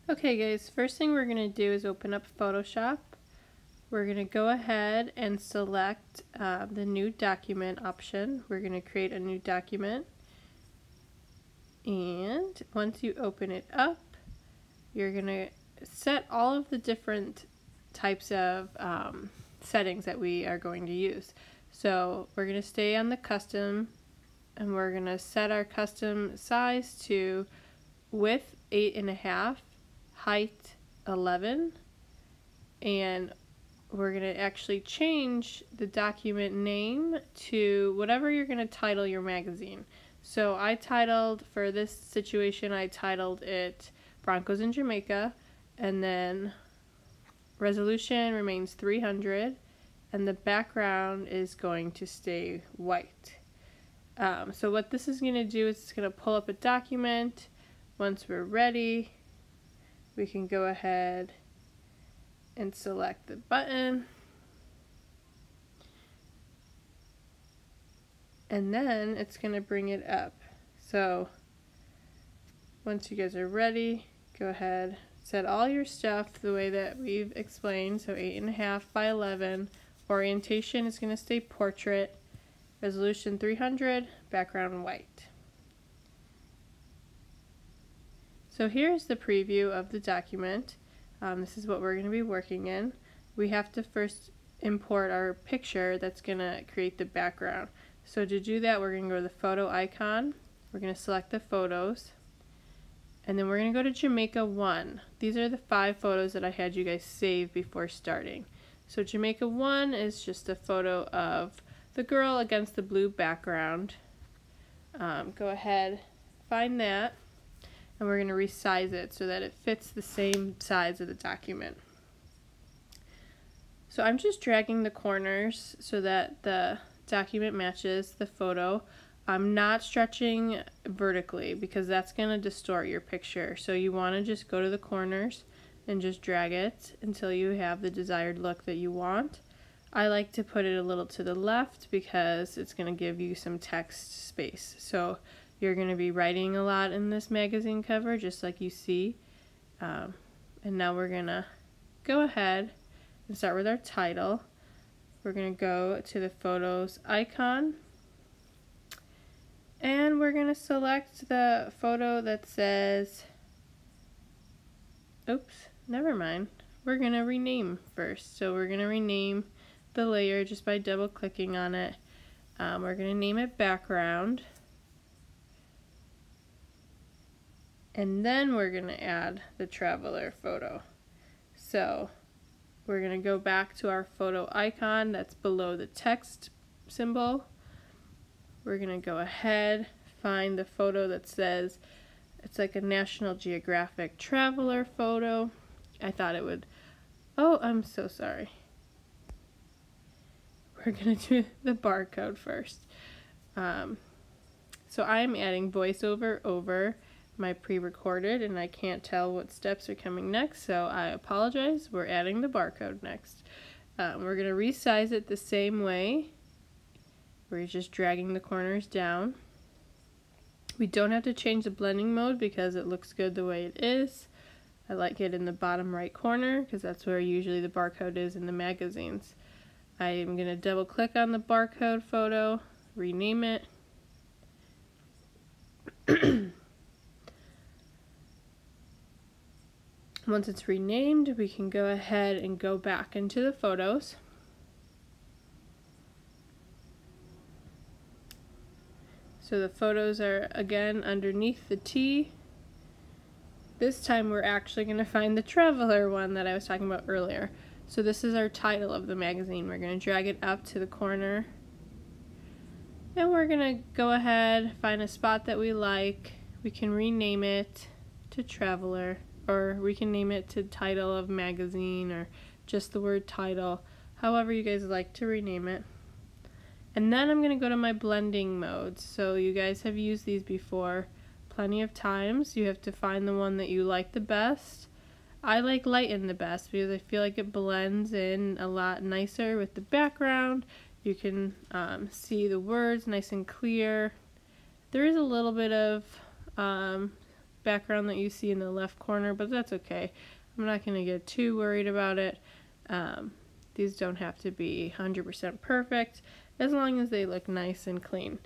Okay guys, first thing we're going to do is open up Photoshop. We're going to go ahead and select the new document option. We're going to create a new document, and once you open it up, you're going to set all of the different types of settings that we are going to use. So we're going to stay on the custom, and we're going to set our custom size to width 8.5, height 11, and we're going to actually change the document name to whatever you're going to title your magazine. So I titled, for this situation, I titled it Broncos in Jamaica, and then resolution remains 300, and the background is going to stay white. So what this is going to do is it's going to pull up a document. Once we're ready, we can go ahead and select the button, and then it's going to bring it up. So once you guys are ready, go ahead, set all your stuff the way that we've explained. So 8.5 by 11, orientation is going to stay portrait, resolution 300, background white. So here's the preview of the document. This is what we're going to be working in. We have to first import our picture that's going to create the background. So to do that, we're going to go to the photo icon. We're going to select the photos, and then we're going to go to Jamaica 1. These are the 5 photos that I had you guys save before starting. So Jamaica 1 is just a photo of the girl against the blue background. Go ahead, find that, and we're going to resize it so that it fits the same size of the document. So I'm just dragging the corners so that the document matches the photo. I'm not stretching vertically because that's going to distort your picture. So you want to just go to the corners and just drag it until you have the desired look that you want. I like to put it a little to the left because it's going to give you some text space. So you're going to be writing a lot in this magazine cover, just like you see. And now we're going to go ahead and start with our title. We're going to go to the photos icon, and we're going to select the photo that says, oops, never mind. We're going to rename first. So we're going to rename the layer just by double clicking on it. We're going to name it background. And then we're going to add the traveler photo. So we're going to go back to our photo icon that's below the text symbol. We're going to go ahead, find the photo that says, it's like a National Geographic traveler photo. I thought it would, oh, I'm so sorry. We're going to do the barcode first. So I'm adding voiceover over my pre-recorded, and I can't tell what steps are coming next, so I apologize. We're adding the barcode next. We're going to resize it the same way. We're just dragging the corners down. We don't have to change the blending mode because it looks good the way it is. I like it in the bottom right corner because that's where usually the barcode is in the magazines. I am going to double click on the barcode photo, rename it. Once it's renamed, we can go ahead and go back into the photos. So the photos are again underneath the T. This time we're actually going to find the traveler one that I was talking about earlier. So this is our title of the magazine. We're going to drag it up to the corner. And we're going to go ahead, find a spot that we like. We can rename it to traveler, or we can name it to title of magazine, or just the word title, however you guys like to rename it. And then I'm going to go to my blending modes. So you guys have used these before plenty of times. You have to find the one that you like the best. I like lighten the best because I feel like it blends in a lot nicer with the background. You can see the words nice and clear. There is a little bit of background that you see in the left corner, but that's okay. I'm not going to get too worried about it. These don't have to be 100% perfect, as long as they look nice and clean.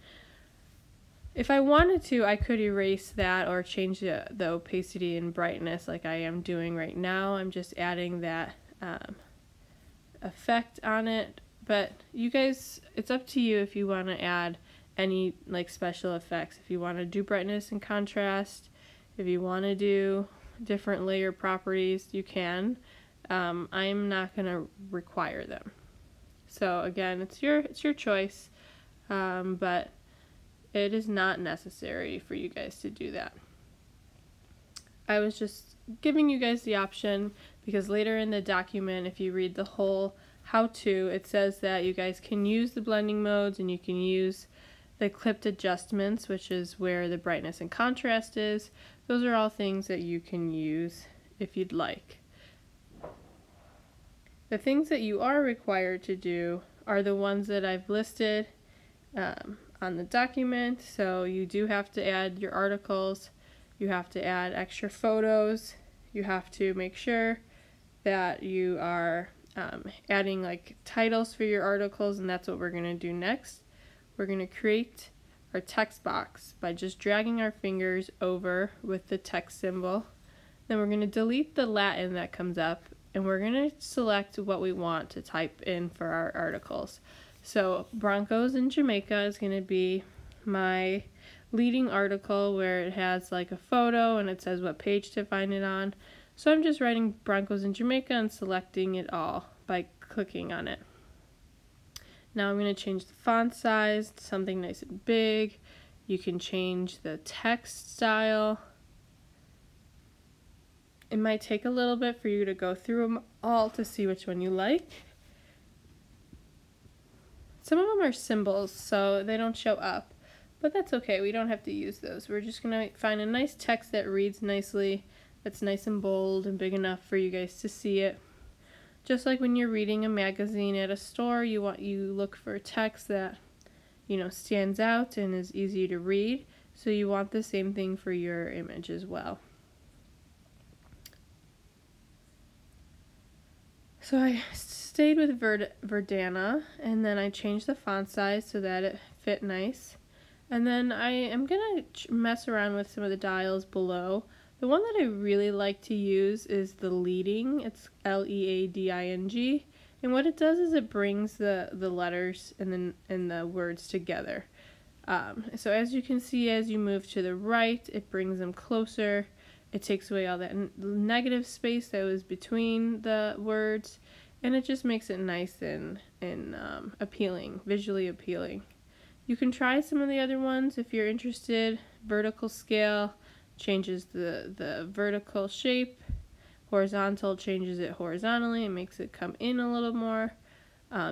If I wanted to, I could erase that or change the opacity and brightness like I am doing right now. I'm just adding that effect on it. But you guys, it's up to you if you want to add any like special effects. If you want to do brightness and contrast, if you want to do different layer properties, you can. I'm not going to require them. So again, it's your choice, but it is not necessary for you guys to do that. I was just giving you guys the option because later in the document, if you read the whole how-to, it says that you guys can use the blending modes and you can use the clipped adjustments, which is where the brightness and contrast is. Those are all things that you can use if you'd like. The things that you are required to do are the ones that I've listed on the document. So you do have to add your articles, you have to add extra photos, you have to make sure that you are adding like titles for your articles, and that's what we're going to do next. We're going to create our text box by just dragging our fingers over with the text symbol. Then we're going to delete the Latin that comes up, and we're going to select what we want to type in for our articles. So Broncos in Jamaica is going to be my leading article where it has like a photo and it says what page to find it on. So I'm just writing Broncos in Jamaica and selecting it all by clicking on it. Now I'm going to change the font size to something nice and big. You can change the text style. It might take a little bit for you to go through them all to see which one you like. Some of them are symbols, so they don't show up, but that's okay. We don't have to use those. We're just going to find a nice text that reads nicely, that's nice and bold and big enough for you guys to see it. Just like when you're reading a magazine at a store, you look for text that, you know, stands out and is easy to read. So you want the same thing for your image as well. So I stayed with Verdana, and then I changed the font size so that it fit nice. And then I am going to mess around with some of the dials below. The one that I really like to use is the leading. It's L-E-A-D-I-N-G. And what it does is it brings the letters and the words together. So as you can see, as you move to the right, it brings them closer. It takes away all that negative space that was between the words, and it just makes it nice and appealing, visually appealing. You can try some of the other ones if you're interested. Vertical scale changes the vertical shape. Horizontal changes it horizontally and makes it come in a little more.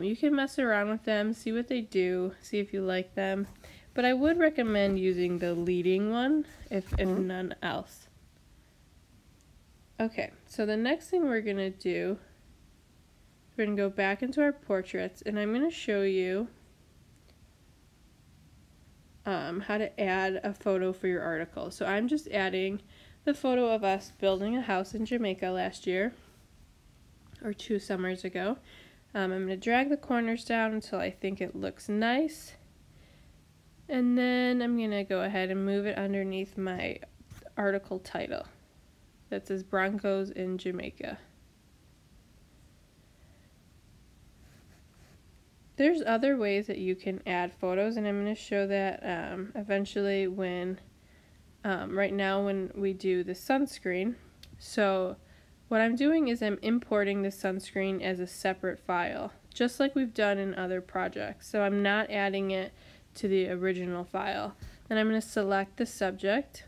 You can mess around with them, see what they do, see if you like them. But I would recommend using the leading one if none else. Okay, so the next thing we're going to do, we're going to go back into our portraits, and I'm going to show you how to add a photo for your article. So I'm just adding the photo of us building a house in Jamaica last year, or 2 summers ago. I'm going to drag the corners down until I think it looks nice, and then I'm going to go ahead and move it underneath my article title that says Broncos in Jamaica. There's other ways that you can add photos, and I'm going to show that eventually when, right now when we do the sunscreen. So what I'm doing is I'm importing the sunscreen as a separate file, just like we've done in other projects. So I'm not adding it to the original file. Then I'm going to select the subject,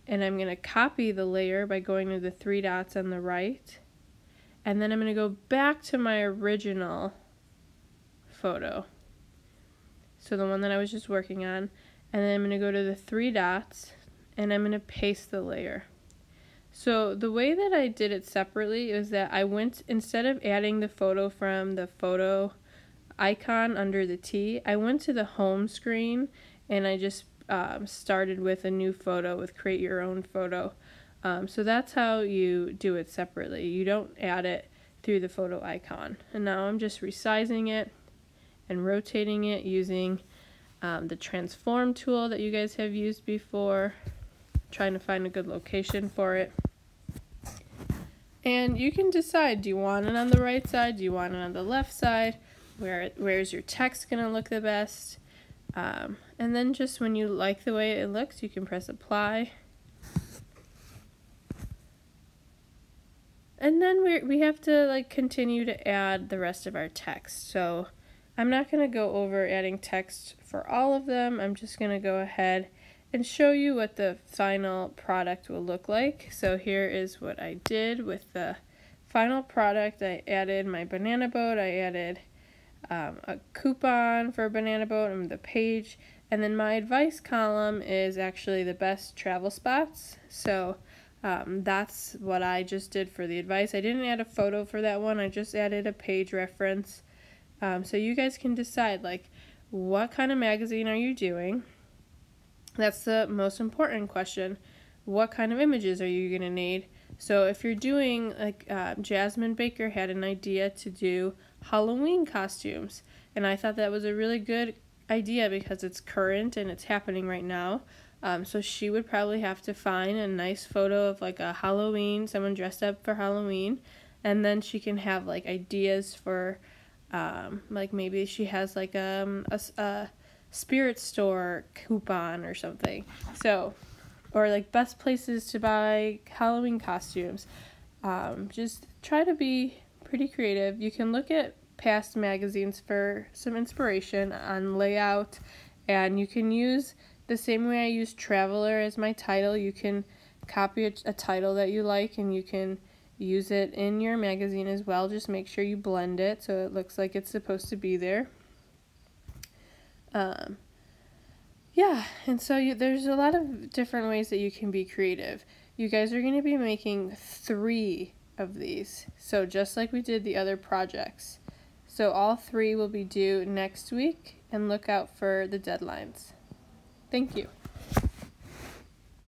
and I'm going to copy the layer by going to the 3 dots on the right, and then I'm going to go back to my original photo, so the one that I was just working on, and then I'm going to go to the 3 dots and I'm going to paste the layer. So the way that I did it separately is that I went, instead of adding the photo from the photo icon under the T, I went to the home screen and I just started with a new photo with create your own photo. So that's how you do it separately. You don't add it through the photo icon. And now I'm just resizing it and rotating it using the transform tool that you guys have used before, trying to find a good location for it. And you can decide, do you want it on the right side, do you want it on the left side, where's your text going to look the best. And then just when you like the way it looks, you can press apply. And then we have to continue to add the rest of our text. So I'm not going to go over adding text for all of them. I'm just going to go ahead and show you what the final product will look like. So here is what I did with the final product. I added my banana boat. I added a coupon for a banana boat and the page. And then my advice column is actually the best travel spots. So that's what I just did for the advice. I didn't add a photo for that one. I just added a page reference. So you guys can decide what kind of magazine are you doing. That's the most important question. What kind of images are you going to need? So if you're doing, Jasmine Baker had an idea to do Halloween costumes, and I thought that was a really good idea because it's current and it's happening right now. So she would probably have to find a nice photo of a Halloween, someone dressed up for Halloween, and then she can have ideas for maybe she has a spirit store coupon or something. So, or best places to buy Halloween costumes. Just try to be pretty creative. You can look at past magazines for some inspiration on layout, and you can use the same way I use Traveler as my title. You can copy a title that you like and you can use it in your magazine as well. Just make sure you blend it so it looks like it's supposed to be there. Yeah, and so there's a lot of different ways that you can be creative. You guys are going to be making 3 of these, so just like we did the other projects. So all 3 will be due next week, and look out for the deadlines. Thank you.